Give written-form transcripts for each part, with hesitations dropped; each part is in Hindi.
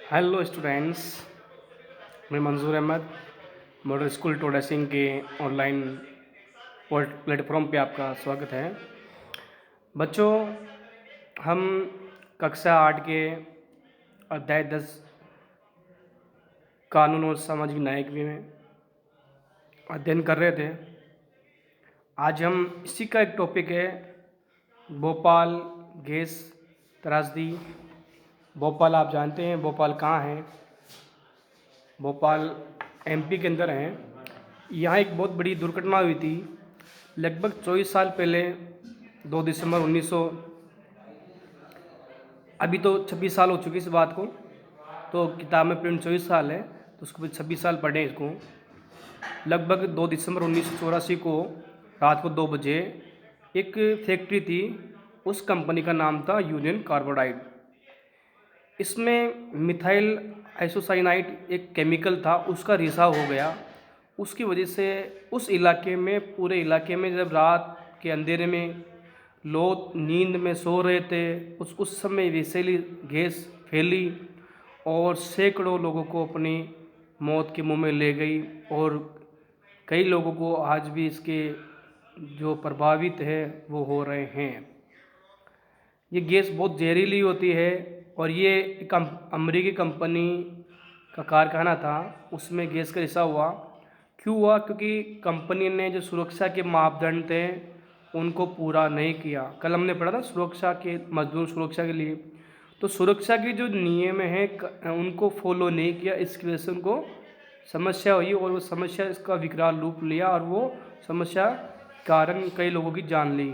हेलो स्टूडेंट्स, मैं मंजूर अहमद मॉडल स्कूल टोडा सिंह के ऑनलाइन प्लेटफॉर्म पे आपका स्वागत है। बच्चों, हम कक्षा 8 के अध्याय 10 कानून और सामाजिक न्याय में अध्ययन कर रहे थे। आज हम इसी का एक टॉपिक है भोपाल गैस त्रासदी। भोपाल आप जानते हैं भोपाल कहाँ है? भोपाल एमपी के अंदर है। यहाँ एक बहुत बड़ी दुर्घटना हुई थी लगभग 24 साल पहले, 2 दिसंबर 1900। अभी तो 26 साल हो चुकी इस बात को, तो किताब में प्रिंट 24 साल है, तो उसको 26 साल पढ़ें इसको। लगभग 2 दिसंबर 1984 को रात को 2 बजे एक फैक्ट्री थी, उस कंपनी का नाम था यूनियन कार्बाइड। इसमें मिथाइल आइसोसाइनाइड एक केमिकल था, उसका रिसाव हो गया। उसकी वजह से उस इलाके में, पूरे इलाके में, जब रात के अंधेरे में लोग नींद में सो रहे थे, उस समय विषैली गैस फैली और सैकड़ों लोगों को अपनी मौत के मुंह में ले गई। और कई लोगों को आज भी इसके जो प्रभावित है वो हो रहे हैं। ये गैस बहुत जहरीली होती है और ये एक अमेरिकी कंपनी का कारखाना था, उसमें गैस का रिसाव हुआ। क्यों हुआ? क्योंकि कंपनी ने जो सुरक्षा के मापदंड थे उनको पूरा नहीं किया। कल हमने पढ़ा था सुरक्षा के, मजदूर सुरक्षा के लिए, तो सुरक्षा की जो नियम है उनको फॉलो नहीं किया, इसकी वजह से उनको समस्या हुई और वो समस्या इसका विकराल रूप लिया और वो समस्या कारण कई लोगों की जान ली।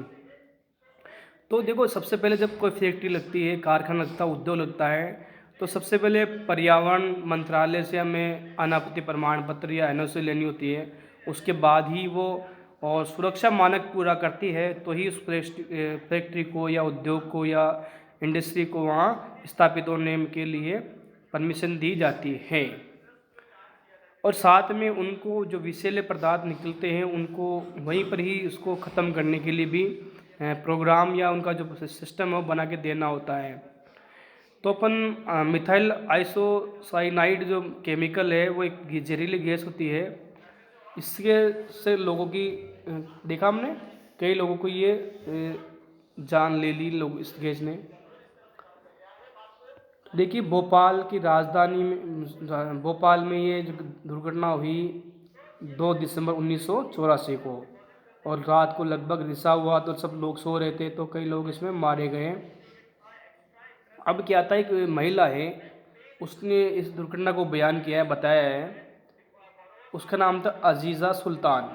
तो देखो, सबसे पहले जब कोई फैक्ट्री लगती है, कारखाना लगता है, उद्योग लगता है, तो सबसे पहले पर्यावरण मंत्रालय से हमें अनापत्ति प्रमाण पत्र या एनओसी लेनी होती है। उसके बाद ही वो और सुरक्षा मानक पूरा करती है, तो ही उस फैक्ट्री को या उद्योग को या इंडस्ट्री को वहाँ स्थापित होने के लिए परमिशन दी जाती है। और साथ में उनको जो विषैले पदार्थ निकलते हैं उनको वहीं पर ही उसको ख़त्म करने के लिए भी प्रोग्राम या उनका जो सिस्टम है वो बना के देना होता है। तो अपन मिथाइल आइसोसाइनाइड जो केमिकल है वो एक जहरीली गैस होती है। इसके से लोगों की देखा हमने, कई लोगों को ये जान ले ली लोग इस गैस ने। देखिए, भोपाल की राजधानी में, भोपाल में ये जो दुर्घटना हुई 2 दिसंबर 1984 को, और रात को लगभग रिसाव हुआ, तो सब लोग सो रहे थे, तो कई लोग इसमें मारे गए। अब क्या था, एक महिला है, उसने इस दुर्घटना को बयान किया है, बताया है। उसका नाम था अजीज़ा सुल्तान।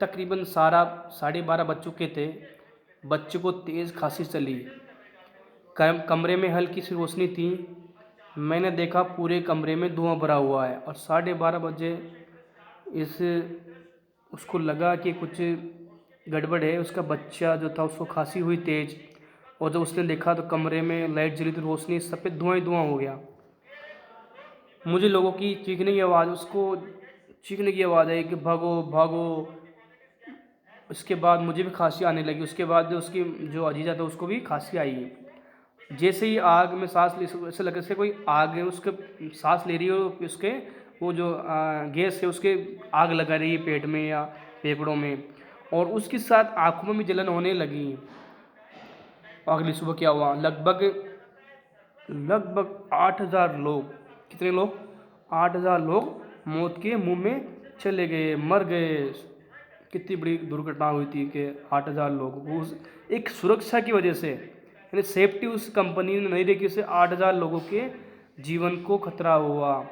तकरीबन 12:30 बज चुके थे। बच्चे को तेज़ खांसी चली। कमरे में हल्की सी रोशनी थी। मैंने देखा पूरे कमरे में धुआं भरा हुआ है, और 12:30 बजे इस उसको लगा कि कुछ गड़बड़ है। उसका बच्चा जो था उसको खांसी हुई तेज़, और जब उसने देखा तो कमरे में लाइट जली, तो रोशनी सफ़ेद धुआं ही धुआं हो गया। मुझे लोगों की चीखने की आवाज़, उसको चीखने की आवाज़ आई कि भागो भागो। उसके बाद मुझे भी खांसी आने लगी। उसके बाद उसकी जो अजीज़ा था उसको भी खांसी आई। जैसे ही आग में सांस ली, ऐसा लगा जैसे कोई आग है उसके सांस ले रही हो, उसके वो जो गैस है उसके आग लगा रही है पेट में या फेफड़ों में, और उसके साथ आँखों में भी जलन होने लगी। अगली सुबह क्या हुआ, लगभग 8,000 लोग, कितने लोग, 8,000 लोग मौत के मुंह में चले गए, मर गए। कितनी बड़ी दुर्घटना हुई थी कि 8,000 लोग उस एक सुरक्षा की वजह से, यानी सेफ्टी उस कंपनी ने नहीं देखी, उससे 8,000 लोगों के जीवन को खतरा हुआ।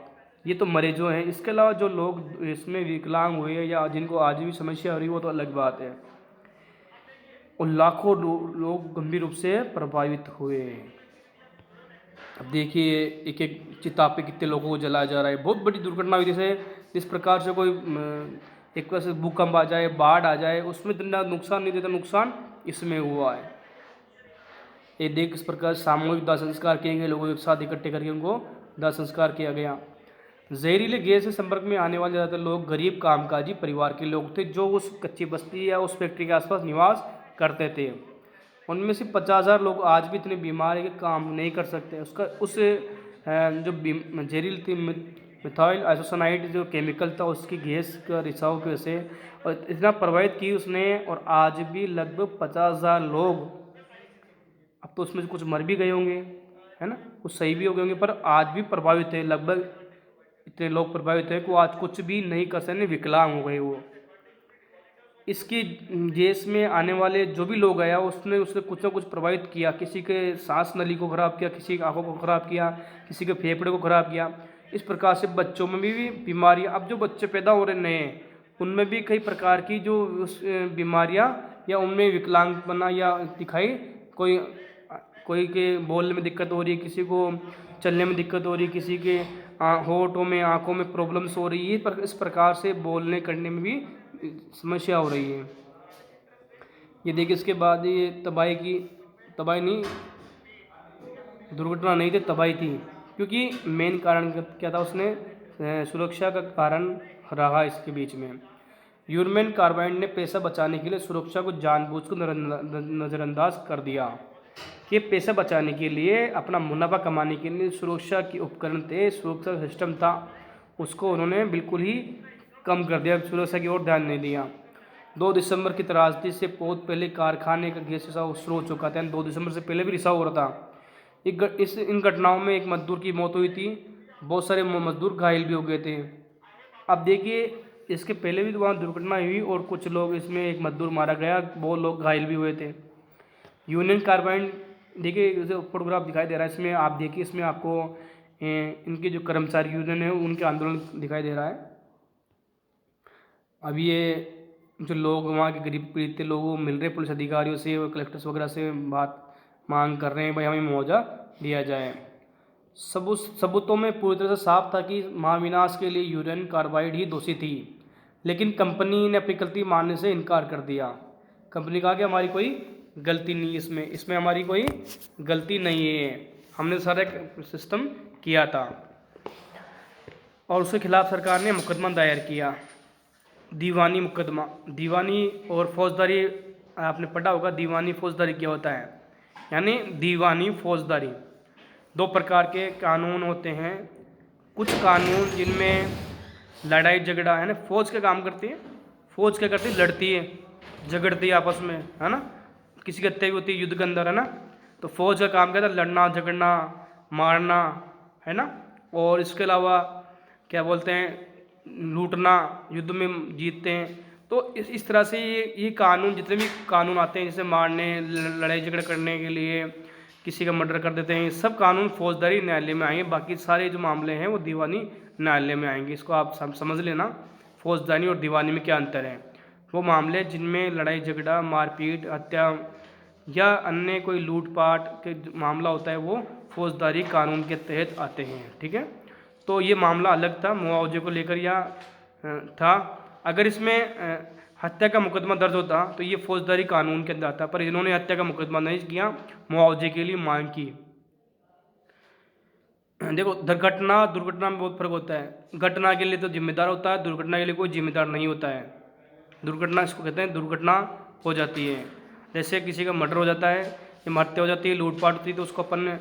ये तो मरे जो हैं, इसके अलावा जो लोग इसमें विकलांग हुए या जिनको आज भी समस्या हो रही है वो तो अलग बात है। और लाखों लोग गंभीर रूप से प्रभावित हुए। अब देखिए, एक एक चिता पे कितने लोगों को जलाया जा रहा है। बहुत बड़ी दुर्घटना हुई, जैसे जिस प्रकार से कोई एक तरह से भूकंप आ जाए, बाढ़ आ जाए, उसमें इतना नुकसान नहीं देता, नुकसान इसमें हुआ है। ये देख इस प्रकार सामूहिक दाह संस्कार किए गए, लोगों को एक साथ इकट्ठे करके उनको दाह संस्कार किया गया। जहरीले गैस से संपर्क में आने वाले ज़्यादातर लोग गरीब कामकाजी परिवार के लोग थे, जो उस कच्ची बस्ती या उस फैक्ट्री के आसपास निवास करते थे। उनमें से 50,000 लोग आज भी इतने बीमार है कि काम नहीं कर सकते। उस जो जहरीली थी मिथाइल आइसोसाइनाइड जो केमिकल था उसकी गैस का रिसाव की वजह से और इतना प्रभावित की उसने, और आज भी लगभग 50,000 लोग, अब तो उसमें से कुछ मर भी गए होंगे, है ना, कुछ सही भी हो गए होंगे, पर आज भी प्रभावित है। लगभग इतने लोग प्रभावित है कि वो आज कुछ भी नहीं कर सकते, विकलांग हो गए वो। इसकी देश में आने वाले जो भी लोग आया उसने उसने कुछ ना कुछ प्रभावित किया, किसी के सांस नली को ख़राब किया, किसी की आँखों को ख़राब किया, किसी के फेफड़े को ख़राब किया। इस प्रकार से बच्चों में भी बीमारियाँ, अब जो बच्चे पैदा हो रहे नए, उनमें भी कई प्रकार की जो बीमारियाँ या उनमें विकलांगपना या दिखाई, कोई कोई के बोलने में दिक्कत हो रही है, किसी को चलने में दिक्कत हो रही है, किसी के होठों में आँखों में प्रॉब्लम्स हो रही है, पर इस प्रकार से बोलने करने में भी समस्या हो रही है। ये देखिए इसके बाद ये तबाही नहीं, दुर्घटना नहीं थी, तबाही थी, क्योंकि मेन कारण क्या था, उसने सुरक्षा का कारण रहा इसके बीच में। यूरेनियम कार्बाइड ने पैसा बचाने के लिए सुरक्षा को जानबूझकर नज़रअंदाज कर दिया, कि पैसा बचाने के लिए, अपना मुनाफा कमाने के लिए सुरक्षा के उपकरण थे, सुरक्षा सिस्टम था, उसको उन्होंने बिल्कुल ही कम कर दिया, सुरक्षा की ओर ध्यान नहीं दिया। 2 दिसंबर की त्रासदी से बहुत पहले कारखाने का गैस रिसाव शुरू हो चुका था, 2 दिसंबर से पहले भी रिसाव हो रहा था। इन घटनाओं में एक मजदूर की मौत हुई थी, बहुत सारे मजदूर घायल भी हो गए थे। अब देखिए इसके पहले भी वहाँ दुर्घटना हुई और कुछ लोग, इसमें एक मजदूर मारा गया, बहुत लोग घायल भी हुए थे। यूरेनियम कार्बाइड, देखिए जैसे फोटोग्राफ दिखाई दे रहा है, इसमें आप देखिए, इसमें आपको इनके जो कर्मचारी यूनियन है उनके आंदोलन दिखाई दे रहा है। अब ये जो लोग वहाँ के गरीब पीड़ित लोगों मिल रहे पुलिस अधिकारियों से और कलेक्टर्स वगैरह से बात मांग कर रहे हैं, भाई हमें मुआवजा दिया जाए। सबूतों में पूरी तरह से साफ था कि महाविनाश के लिए यूरेनियम कार्बाइड ही दोषी थी, लेकिन कंपनी ने अपनी गलती मानने से इनकार कर दिया। कंपनी कहा कि हमारी कोई गलती नहीं, इसमें हमारी कोई गलती नहीं है, हमने सारा सिस्टम किया था। और उसके खिलाफ सरकार ने मुकदमा दायर किया, दीवानी मुकदमा। दीवानी और फौजदारी, आपने पढ़ा होगा दीवानी फौजदारी क्या होता है, यानी दीवानी फौजदारी 2 प्रकार के कानून होते हैं। कुछ कानून जिनमें लड़ाई झगड़ा, है ना, फौज का काम करती है, फौज क्या करती है, लड़ती है, झगड़ती है आपस में, है ना, किसी की हत्या भी होती है युद्ध के अंदर, है ना, तो फौज का काम क्या था, लड़ना झगड़ना मारना, है ना, और इसके अलावा क्या बोलते हैं, लूटना, युद्ध में जीतते हैं। तो इस तरह से ये कानून, जितने भी कानून आते हैं, जैसे मारने, लड़ाई झगड़ा करने के लिए, किसी का मर्डर कर देते हैं, सब कानून फौजदारी न्यायालय में आएंगे, बाकी सारे जो मामले हैं वो दीवानी न्यायालय में आएंगे। इसको आप समझ लेना, फौजदारी और दीवानी में क्या अंतर है। वो मामले जिनमें लड़ाई झगड़ा, मारपीट, हत्या या अन्य कोई लूटपाट के मामला होता है, वो फौजदारी कानून के तहत आते हैं, ठीक है। तो ये मामला अलग था, मुआवजे को लेकर या था। अगर इसमें हत्या का मुकदमा दर्ज होता तो ये फौजदारी कानून के अंदर आता, पर इन्होंने हत्या का मुकदमा नहीं किया, मुआवजे के लिए मांग की। देखो दुर्घटना में बहुत फर्क होता है। घटना के लिए तो जिम्मेदार होता है, दुर्घटना के लिए कोई जिम्मेदार नहीं होता है। दुर्घटना इसको कहते हैं, दुर्घटना हो जाती है, जैसे किसी का मर्डर हो जाता है या हत्या हो जाती है, लूटपाट होती है, तो उसको अपन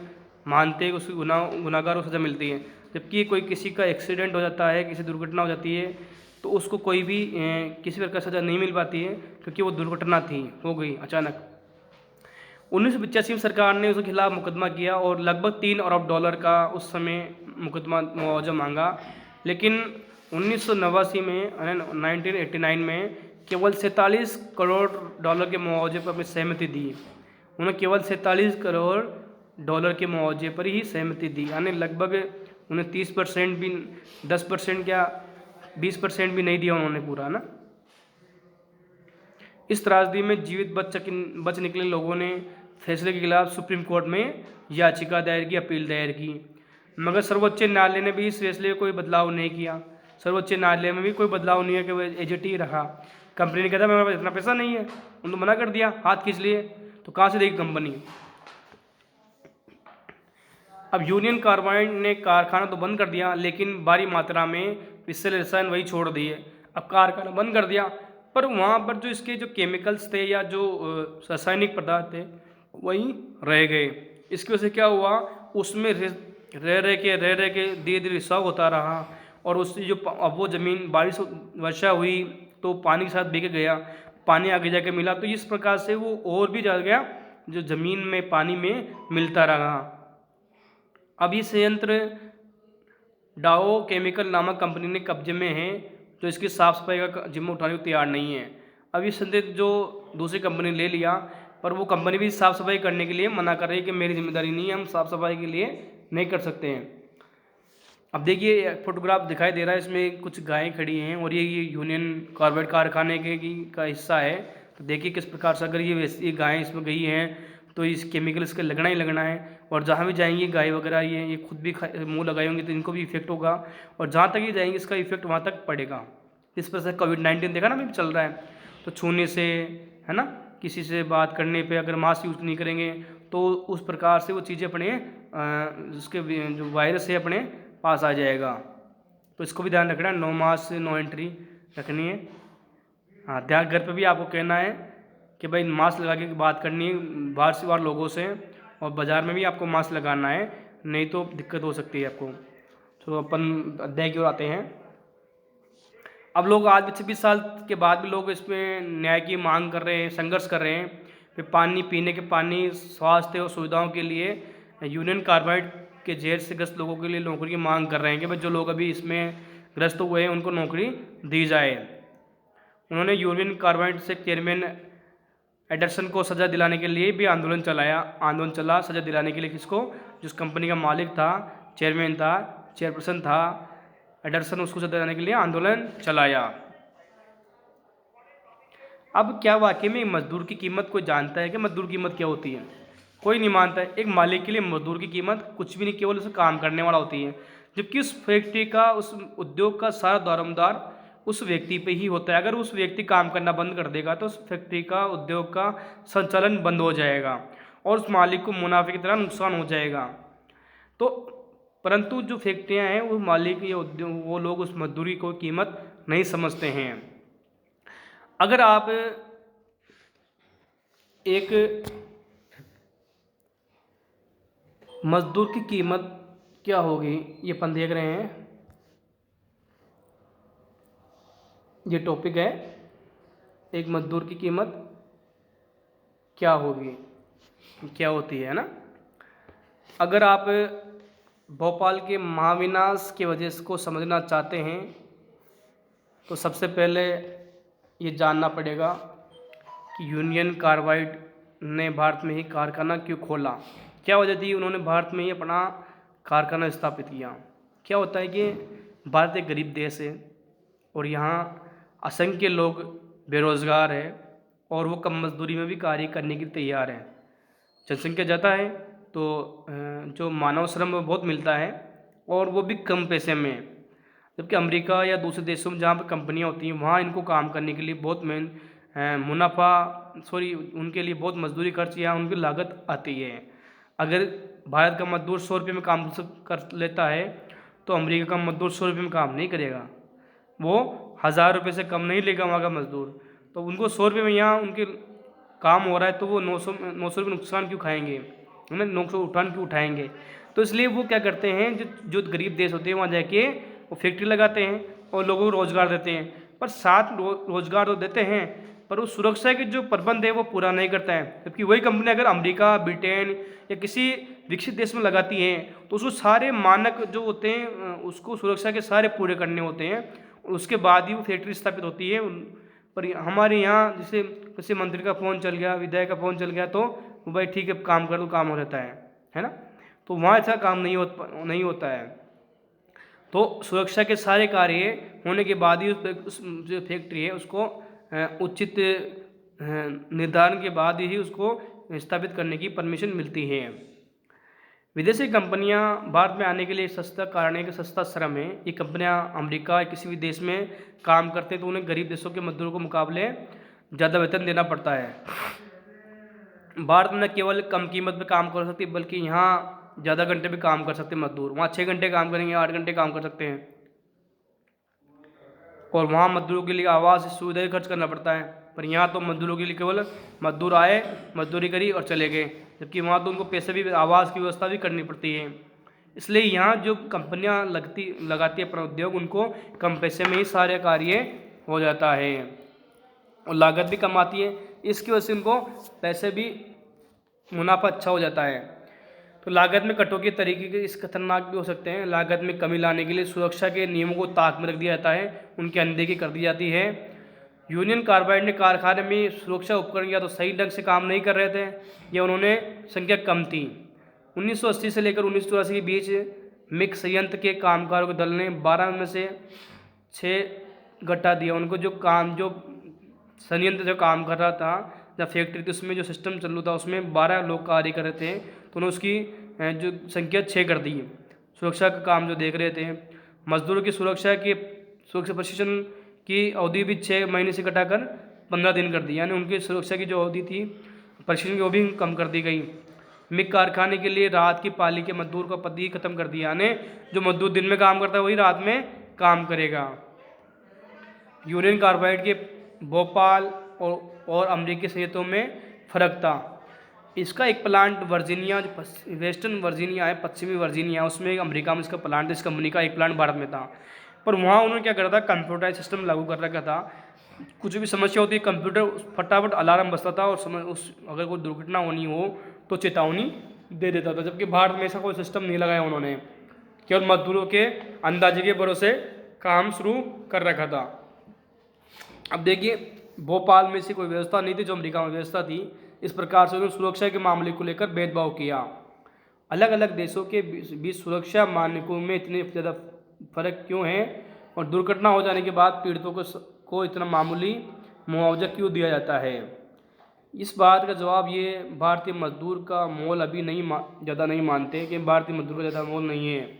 मानते हैं, उसकी गुनाहगार को सज़ा मिलती है। जबकि कोई किसी का एक्सीडेंट हो जाता है, किसी दुर्घटना हो जाती है, तो उसको कोई भी किसी प्रकार सज़ा नहीं मिल पाती है, क्योंकि वो दुर्घटना थी, हो गई अचानक। 1985 में सरकार ने उसके खिलाफ मुकदमा किया और लगभग $3 अरब का उस समय मुकदमा मुआवजा मांगा। लेकिन 1989 में 1989 में केवल $47 करोड़ के मुआवजे पर अपनी सहमति दी। उन्होंने केवल $47 करोड़ के मुआवजे पर ही सहमति दी, यानी लगभग उन्हें 30% भी, 10% क्या 20% भी नहीं दिया उन्होंने पूरा, ना। इस त्रासदी में जीवित बच निकले लोगों ने फैसले के खिलाफ सुप्रीम कोर्ट में याचिका दायर की, अपील दायर की, मगर सर्वोच्च न्यायालय ने भी इस फैसले में कोई बदलाव नहीं किया। सर्वोच्च न्यायालय में भी कोई बदलाव नहीं है कि वो एज ही रहा। कंपनी ने कहा था मेरे पास इतना पैसा नहीं है, उन्होंने मना कर दिया, हाथ खींच लिए, तो कहाँ से देगी कंपनी। अब यूरेनियम कार्बाइड ने कारखाना तो बंद कर दिया, लेकिन भारी मात्रा में विषैले रसायन वही छोड़ दिए। अब कारखाना बंद कर दिया, पर वहाँ पर जो इसके जो केमिकल्स थे या जो रासायनिक पदार्थ थे वहीं रह गए। इसकी वजह से क्या हुआ, उसमें रह रह के धीरे धीरे रिसाव होता रहा, और उससे जो अब वो ज़मीन बारिश वर्षा हुई तो पानी के साथ भीग गया, पानी आगे जाके मिला, तो इस प्रकार से वो और भी ज़्यादा गया, जो ज़मीन में पानी में मिलता रहा। अब ये संयंत्र डाओ केमिकल नामक कंपनी ने कब्जे में है, जो इसकी साफ़ सफाई का जिम्मा उठाने को तैयार नहीं है। अब ये संयंत्र जो दूसरी कंपनी ले लिया, पर वो कंपनी भी साफ़ सफाई करने के लिए मना कर रही है कि मेरी जिम्मेदारी नहीं है, हम साफ़ सफाई के लिए नहीं कर सकते हैं। अब देखिए फोटोग्राफ दिखाई दे रहा है, इसमें कुछ गायें खड़ी हैं, और ये यूनियन कार्बाइड कारखाने के का हिस्सा है। तो देखिए किस प्रकार से अगर ये गायें इसमें गई हैं तो इस केमिकल इसका लगना ही लगना है, और जहाँ भी जाएंगी गाय वगैरह ये खुद भी मुँह लगाए होंगे तो इनको भी इफेक्ट होगा, और जहाँ तक ये जाएंगे इसका इफेक्ट वहाँ तक पड़ेगा। इस पर से कोविड-19 देखा ना अभी चल रहा है, तो छूने से, है ना, किसी से बात करने पे अगर मास्क यूज़ नहीं करेंगे तो उस प्रकार से वो चीज़ें अपने उसके जो वायरस है अपने पास आ जाएगा। तो इसको भी ध्यान रखना है, नो मास्क नो एंट्री रखनी है। हाँ, ध्यान घर पे भी आपको कहना है कि भाई मास्क लगा के बात करनी है बाहर से बाहर लोगों से, और बाज़ार में भी आपको मास्क लगाना है, नहीं तो दिक्कत हो सकती है आपको। तो अपन अध्याय की ओर आते हैं। अब लोग आज भी 26 साल के बाद भी लोग इसमें न्याय की मांग कर रहे हैं, संघर्ष कर रहे हैं। फिर पानी पीने के पानी, स्वास्थ्य और सुविधाओं के लिए यूनियन कार्बाइड के जहर से ग्रस्त लोगों के लिए नौकरी की मांग कर रहे हैं कि भाई जो लोग अभी इसमें ग्रस्त हुए हैं उनको नौकरी दी जाए। उन्होंने यूनियन कार्बाइड से चेयरमैन एडरसन को सज़ा दिलाने के लिए भी आंदोलन चला सज़ा दिलाने के लिए। किसको? जिस कंपनी का मालिक था, चेयरमैन था, चेयरपर्सन था एडरसन, उसको सज़ा दिलाने के लिए आंदोलन चलाया। अब क्या वाकई में मजदूर की कीमत कोई जानता है कि मजदूर की कीमत क्या होती है? कोई नहीं मानता है। एक मालिक के लिए मजदूर की कीमत कुछ भी नहीं, केवल उसे काम करने वाला होती है, जबकि उस फैक्ट्री का, उस उद्योग का सारा दारोमदार उस व्यक्ति पे ही होता है। अगर उस व्यक्ति काम करना बंद कर देगा तो उस फैक्ट्री का, उद्योग का संचालन बंद हो जाएगा और उस मालिक को मुनाफे की तरह नुकसान हो जाएगा। तो परंतु जो फैक्ट्रियाँ हैं वो मालिक या उद्योग, वो लोग उस मजदूरी को कीमत नहीं समझते हैं। अगर आप एक मजदूर की कीमत क्या होगी ये अपन देख रहे हैं, ये टॉपिक है, एक मजदूर की कीमत क्या होगी, क्या होती है ना। अगर आप भोपाल के महाविनाश की वजह को समझना चाहते हैं तो सबसे पहले ये जानना पड़ेगा कि यूनियन कार्बाइड ने भारत में ही कारखाना क्यों खोला, क्या वजह थी उन्होंने भारत में ही अपना कारखाना स्थापित किया। क्या होता है कि भारत एक गरीब देश है और यहाँ असंख्य लोग बेरोज़गार हैं और वो कम मजदूरी में भी कार्य करने के लिए तैयार हैं। जनसंख्या ज़्यादा है तो जो मानव श्रम बहुत मिलता है और वो भी कम पैसे में, जबकि अमेरिका या दूसरे देशों में जहाँ पर कंपनियाँ होती हैं वहाँ इनको काम करने के लिए बहुत उनके लिए बहुत मजदूरी खर्च या उनकी लागत आती है। अगर भारत का मजदूर 100 रुपये में काम कर लेता है तो अमेरिका का मजदूर 100 रुपये में काम नहीं करेगा, वो 1000 रुपये से कम नहीं लेगा वहाँ का मजदूर। तो उनको 100 रुपये में यहाँ उनके काम हो रहा है तो वो 900 रुपये नुकसान क्यों खाएंगे, है ना, 900 उठान क्यों उठाएंगे। तो इसलिए वो क्या करते हैं, जो गरीब देश होते हैं वहाँ जाके वो फैक्ट्री लगाते हैं और लोगों को रोज़गार देते हैं, पर साथ रोज़गार तो देते हैं पर उस सुरक्षा के जो प्रबंध है वो पूरा नहीं करता है। जबकि वही कंपनी अगर अमेरिका, ब्रिटेन या किसी विकसित देश में लगाती हैं तो उसको सारे मानक जो होते हैं उसको सुरक्षा के सारे पूरे करने होते हैं, उसके बाद ही वो फैक्ट्री स्थापित होती है। पर हमारे यहाँ जैसे किसी मंत्री का फ़ोन चल गया, विधायक का फ़ोन चल गया तो भाई ठीक है काम कर दो, काम हो जाता है ना। तो वहाँ ऐसा काम नहीं होता है। तो सुरक्षा के सारे कार्य होने के बाद ही उस जो फैक्ट्री है उसको उचित निर्धारण के बाद ही उसको स्थापित करने की परमिशन मिलती है। विदेशी कंपनियां भारत में आने के लिए सस्ता कारण है कि सस्ता श्रम है। ये कंपनियां अमेरिका या किसी भी देश में काम करते हैं तो उन्हें गरीब देशों के मजदूरों के मुकाबले ज़्यादा वेतन देना पड़ता है। भारत में न केवल कम कीमत पे काम कर सकती बल्कि यहाँ ज़्यादा घंटे भी काम कर सकते मजदूर। वहाँ 6 घंटे काम करेंगे, 8 घंटे काम कर सकते हैं और वहाँ मजदूरों के लिए आवास सुविधा खर्च करना पड़ता है। पर यहाँ तो मजदूरों के लिए केवल मजदूर आए, मजदूरी करी और चले गए, जबकि वहाँ तो उनको पैसे भी, आवास की व्यवस्था भी करनी पड़ती है। इसलिए यहाँ जो कंपनियाँ लगाती है अपना उद्योग, उनको कम पैसे में ही सारे कार्य हो जाता है और लागत भी कम आती है। इसकी वजह से उनको पैसे भी मुनाफा अच्छा हो जाता है। तो लागत में कटौती के तरीके के इस खतरनाक भी हो सकते हैं। लागत में कमी लाने के लिए सुरक्षा के नियमों को ताक में रख दिया जाता है, उनकी अनदेखी कर दी जाती है। यूनियन कार्बाइड ने कारखाने में सुरक्षा उपकरण या तो सही ढंग से काम नहीं कर रहे थे या उन्होंने संख्या कम थी। 1980 से लेकर 1984 के बीच मिक संयंत्र के कामगारों के दल ने 12 में से 6 घटा दिया। उनको जो संयंत्र जो काम कर रहा था या फैक्ट्री थी, उसमें जो सिस्टम चल रहा था उसमें 12 लोग कार्य कर रहे थे, तो उन्होंने उसकी जो संख्या 6 कर दी। सुरक्षा का काम जो देख रहे थे, मजदूरों की सुरक्षा प्रशिक्षण की अवधि भी 6 महीने से घटाकर 15 दिन कर दी, यानी उनकी सुरक्षा की जो अवधि थी प्रशिक्षण की वो भी कम कर दी गई। मिक कारखाने के लिए रात की पाली के मजदूर का पद ही खत्म कर दिया, यानी जो मजदूर दिन में काम करता है वही रात में काम करेगा। यूनियन कार्बाइड के भोपाल और अमेरिकी संयंत्रों में फर्क था। इसका एक प्लांट वर्जीनिया, जो वेस्टर्न वर्जीनिया है, पश्चिमी वर्जीनिया, उसमें अमेरिका में इसका प्लांट, इस कंपनी का एक प्लांट भारत में था। पर वहाँ उन्होंने क्या करा था, कंप्यूटराइज सिस्टम लागू कर रखा था। कुछ भी समस्या होती है, कंप्यूटर फटाफट अलार्म बजता था और अगर कोई दुर्घटना होनी हो तो चेतावनी दे देता था। जबकि भारत में ऐसा कोई सिस्टम नहीं लगाया उन्होंने, केवल मजदूरों के अंदाजे के भरोसे काम शुरू कर रखा था। अब देखिए, भोपाल में से कोई व्यवस्था नहीं थी जो अमेरिका में व्यवस्था थी। इस प्रकार से उन्होंने सुरक्षा के मामले को लेकर भेदभाव किया। अलग अलग देशों के बीच सुरक्षा मानकों में इतने ज़्यादा फर्क क्यों है और दुर्घटना हो जाने के बाद पीड़ितों को इतना मामूली मुआवजा क्यों दिया जाता है? इस बात का जवाब ये, भारतीय मजदूर का मोल अभी ज़्यादा नहीं मानते कि भारतीय मजदूर का ज़्यादा मोल नहीं है।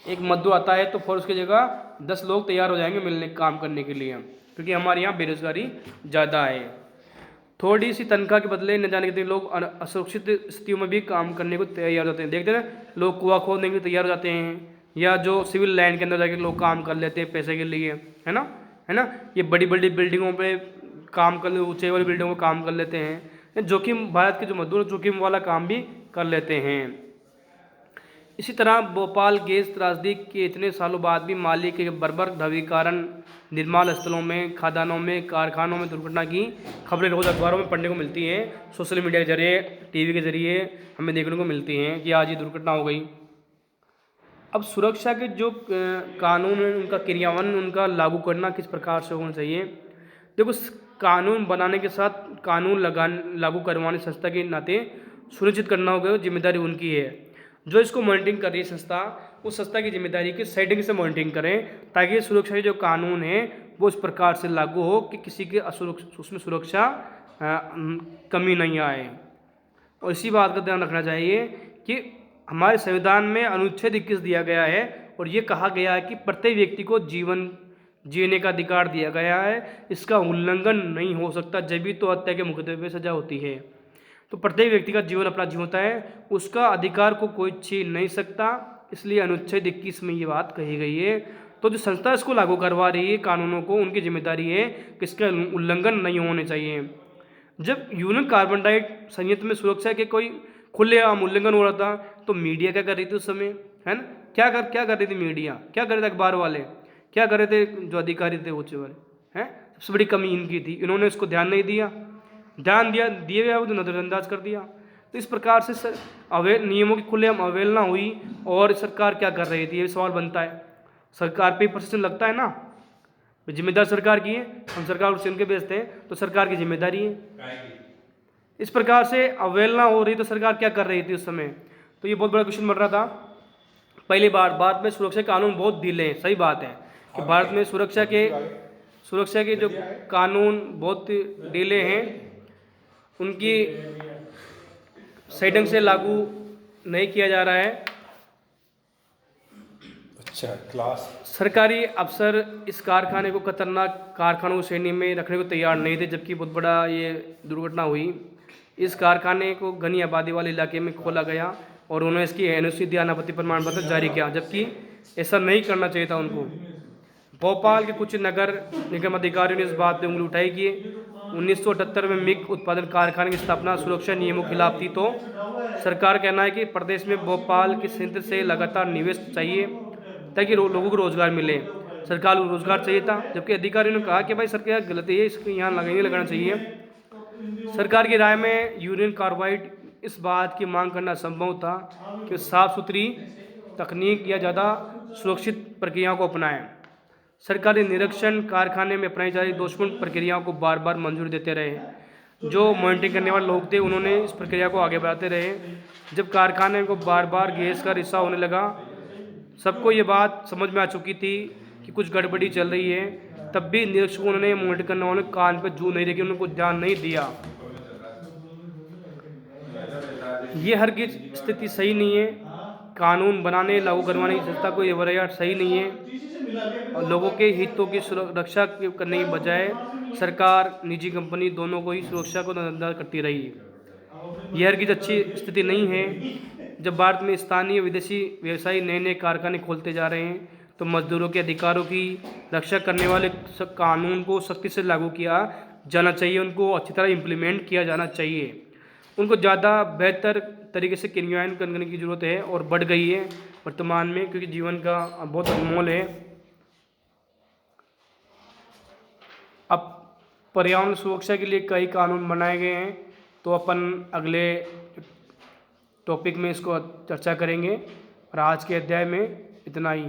एक मजदूर आता है तो फिर उसकी जगह 10 लोग तैयार हो जाएंगे मिलने काम करने के लिए, क्योंकि हमारे यहाँ बेरोजगारी ज़्यादा है। थोड़ी सी तनख्वाह के बदले न जाने कितने लोग असुरक्षित स्थितियों में भी काम करने को तैयार हो जाते हैं। देखते हैं ना, लोग कुआं खोदने के लिए तैयार हो जाते हैं, या जो सिविल लाइन के अंदर जाके लोग काम कर लेते हैं पैसे के लिए, है ना। ये बड़ी बड़ी बिल्डिंगों पे काम कर, ऊंचे वाली बिल्डिंगों में काम कर लेते हैं। जोखिम, भारत के जो मजदूर जोखिम वाला काम भी कर लेते हैं। इसी तरह भोपाल गैस त्रासदी के इतने सालों बाद भी मालिक के बर्बर ध्रुवीकरण, निर्माण स्थलों में, खदानों में, कारखानों में दुर्घटना की खबरें रोज़ अखबारों में पढ़ने को मिलती हैं। सोशल मीडिया के जरिए, टीवी के जरिए हमें देखने को मिलती हैं कि आज ये दुर्घटना हो गई। अब सुरक्षा के जो कानून हैं उनका क्रियान्वयन, उनका लागू करना किस प्रकार से होना चाहिए? देखो, कानून बनाने के साथ कानून लागू करवाने संस्था के नाते सुनिश्चित करना होगा, जिम्मेदारी उनकी है। जो इसको मॉनिटरिंग कर रही है संस्था, उस संस्था की जिम्मेदारी की सही ढंग से मॉनिटरिंग करें, ताकि सुरक्षा के जो कानून है वो इस प्रकार से लागू हो कि किसी के उसमें सुरक्षा कमी नहीं आए। और इसी बात का ध्यान रखना चाहिए कि हमारे संविधान में अनुच्छेद 21 दिया गया है और ये कहा गया है कि प्रत्येक व्यक्ति को जीवन जीने का अधिकार दिया गया है, इसका उल्लंघन नहीं हो सकता, जब तो हत्या के मुकदमे में सजा होती है। तो प्रत्येक व्यक्ति का जीवन अपना जीवन होता है, उसका अधिकार को कोई छीन नहीं सकता, इसलिए अनुच्छेद 21 में ये बात कही गई है। तो जो संस्था इसको लागू करवा रही है कानूनों को, उनकी जिम्मेदारी है कि इसका उल्लंघन नहीं होने चाहिए। जब यूनियन कार्बाइड संयंत्र में सुरक्षा के कोई खुलेआम उल्लंघन हो रहा था तो मीडिया क्या कर रही थी उस समय, है ना? क्या कर रही थी मीडिया, क्या कर रहे थे अखबार वाले, क्या कर रहे थे जो अधिकारी थे ऊंचे वाले, हैं? सबसे बड़ी कमी इनकी थी, इन्होंने इसको ध्यान नहीं दिया, दिए गया तो नज़रअंदाज कर दिया। तो इस प्रकार से नियमों की खुलेआम अवहेलना हुई। और सरकार क्या कर रही थी, ये सवाल बनता है। सरकार पे प्रशासन लगता है ना, जिम्मेदार सरकार की है, हम सरकार को उनके भेजते हैं, तो सरकार की जिम्मेदारी है। इस प्रकार से अवहेलना हो रही तो सरकार क्या कर रही थी उस समय? तो ये बहुत बड़ा क्वेश्चन बन रहा था। पहली बार भारत में सुरक्षा कानून बहुत ढीले हैं, सही बात है कि भारत में सुरक्षा के जो कानून बहुत ढीले हैं, उनकी सही ढंग से लागू नहीं किया जा रहा है। अच्छा, क्लास सरकारी अफसर इस कारखाने को खतरनाक कारखानों की श्रेणी में रखने को तैयार नहीं थे, जबकि बहुत बड़ा ये दुर्घटना हुई। इस कारखाने को घनी आबादी वाले इलाके में खोला गया और उन्होंने इसकी एनओसी दिया, अनापत्ति प्रमाण पत्र जारी किया, जबकि ऐसा नहीं करना चाहिए था उनको। भोपाल के कुछ नगर निगम अधिकारियों ने इस बात पर उंगली उठाई कि 1978 में मिग उत्पादन कारखाने की स्थापना सुरक्षा नियमों के खिलाफ थी, तो सरकार का कहना है कि प्रदेश में भोपाल के संयंत्र से लगातार निवेश चाहिए ताकि लोगों को रोजगार मिले। सरकार को रोजगार चाहिए था, जबकि अधिकारियों ने कहा कि भाई सरकार गलत है, इसको यहाँ नहीं लगाना चाहिए। सरकार की राय में यूरेनियम कार्बाइड इस बात की मांग करना संभव था कि साफ सुथरी तकनीक या ज़्यादा सुरक्षित प्रक्रियाओं को अपनाएं। सरकारी निरीक्षण कारखाने में अपनाई जा रही दोषपूर्ण प्रक्रियाओं को बार बार मंजूरी देते रहे। जो मॉनिटरिंग करने वाले लोग थे उन्होंने इस प्रक्रिया को आगे बढ़ाते रहे। जब कारखाने को बार बार गैस का रिसाव होने लगा, सबको ये बात समझ में आ चुकी थी कि कुछ गड़बड़ी चल रही है, तब भी निरीक्षकों ने मॉनिटर करने वालों ने कान पर जू नहीं रखी, उन्होंने कुछ ध्यान नहीं दिया। ये हर की स्थिति सही नहीं है। कानून बनाने लागू करवाने की संस्था को ये वजह सही नहीं है और लोगों के हितों की सुरक्षा करने की बजाय सरकार निजी कंपनी दोनों को ही सुरक्षा को नजरअंदाज करती रही। यह हर की अच्छी स्थिति नहीं है। जब भारत में स्थानीय विदेशी व्यवसायी नए नए कारखाने खोलते जा रहे हैं, तो मजदूरों के अधिकारों की रक्षा करने वाले कानून को सख्ती से लागू किया जाना चाहिए, उनको अच्छी तरह इम्प्लीमेंट किया जाना चाहिए, उनको ज़्यादा बेहतर तरीके से क्रियान्वयन करने की ज़रूरत है और बढ़ गई है वर्तमान में, क्योंकि जीवन का बहुत अनमोल है। अब पर्यावरण सुरक्षा के लिए कई कानून बनाए गए हैं, तो अपन अगले टॉपिक में इसको चर्चा करेंगे और आज के अध्याय में इतना ही।